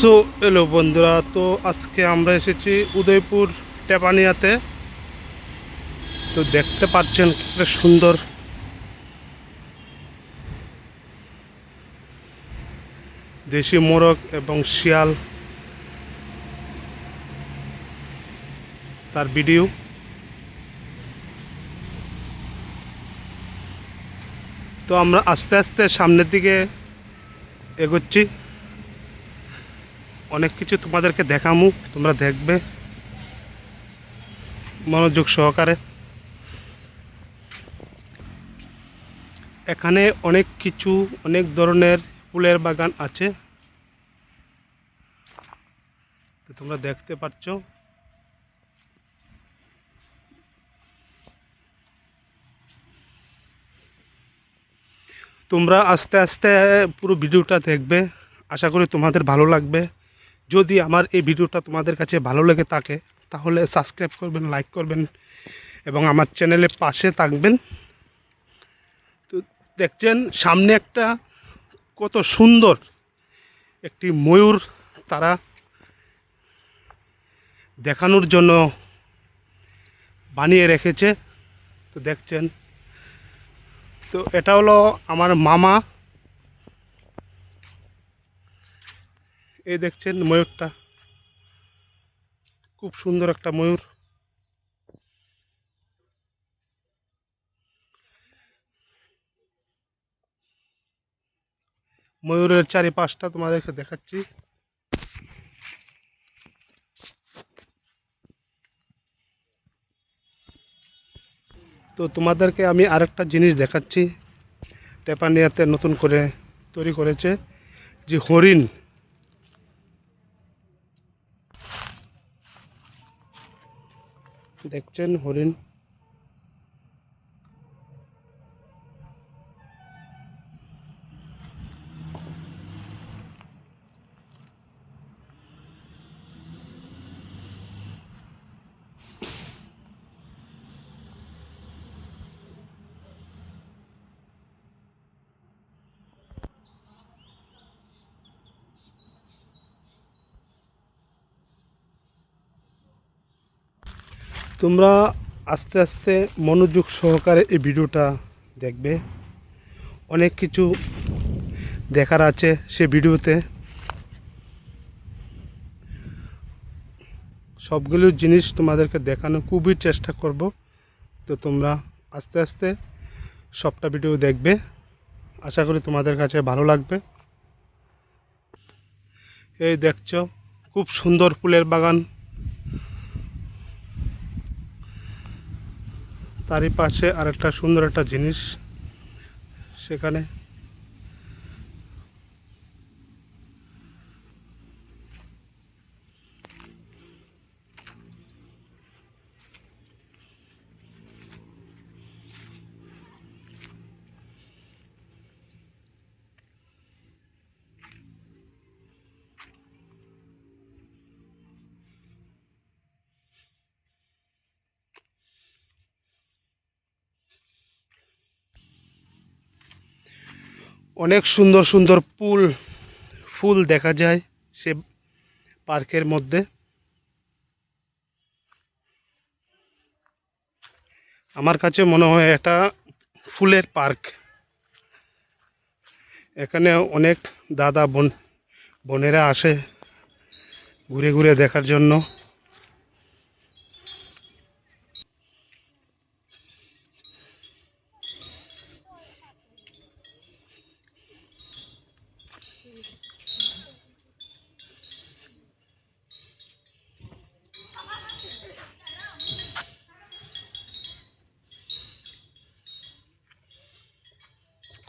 So hello বন্ধুরা, তো আজকে আমরা এসেছি উদয়পুর টেপানিয়াতে। তো দেখতে পাচ্ছেন একটা সুন্দর দেশি মোরগ এবং শিয়াল তার ভিডিও। তো আমরা আস্তে আস্তে সামনের দিকে এগোচ্ছি। অনেক কিছু তোমাদেরকে দেখামু, তোমরা দেখবে মনোযোগ সহকারে। এখানে অনেক ধরনের ফুলের বাগান আছে, তো তোমরা দেখতে পাচ্ছ। তোমরা আস্তে আস্তে পুরো ভিডিওটা দেখবে, আশা করি তোমাদের ভালো লাগবে। যদি আমার এই ভিডিওটা তোমাদের কাছে ভালো লেগে থাকে তাহলে সাবস্ক্রাইব করবেন, লাইক করবেন এবং আমার চ্যানেলের পাশে থাকবেন। তো দেখছেন সামনে একটা কত সুন্দর একটি ময়ূর তারা দেখানোর জন্য বানিয়ে রেখেছে। তো দেখছেন, তো এটা হলো আমার মামা। এই দেখছেন ময়ূরটা, খুব সুন্দর একটা ময়ূর। ময়ূরের চারিপাশটা তোমাদেরকে দেখাচ্ছি। তো তোমাদেরকে আমি আরেকটা জিনিস দেখাচ্ছি, টেপানিয়াতে নতুন করে তৈরি করেছে যে হরিণ। দেখছেন হরিণ। তোমরা আস্তে আস্তে মনোযোগ সহকারে এই ভিডিওটা দেখবে। অনেক কিছু দেখার আছে সে ভিডিওতে। সবগুলো জিনিস তোমাদেরকে দেখানো খুবই চেষ্টা করব। তো তোমরা আস্তে আস্তে সবটা ভিডিও দেখবে, আশা করি তোমাদের কাছে ভালো লাগবে। এই দেখছো খুব সুন্দর ফুলের বাগান, তারই পাশে আরেকটা সুন্দর একটা জিনিস সেখানে। অনেক সুন্দর সুন্দর ফুল দেখা যায় সে পার্কের মধ্যে। আমার কাছে মনে হয় এটা ফুলের পার্ক। এখানে অনেক দাদা বোনেরা আসে ঘুরে ঘুরে দেখার জন্য।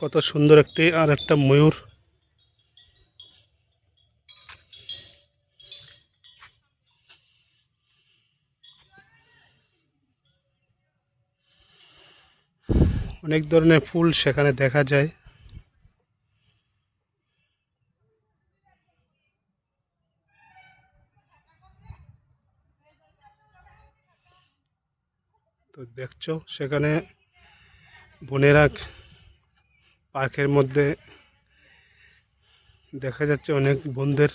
কত সুন্দর একটি আর একটা ময়ূর। অনেক ধরনের ফুল সেখানে দেখা যায়। তো দেখছো সেখানে বোনেরা পার্কের মধ্যে দেখা যাচ্ছে অনেক বোনদের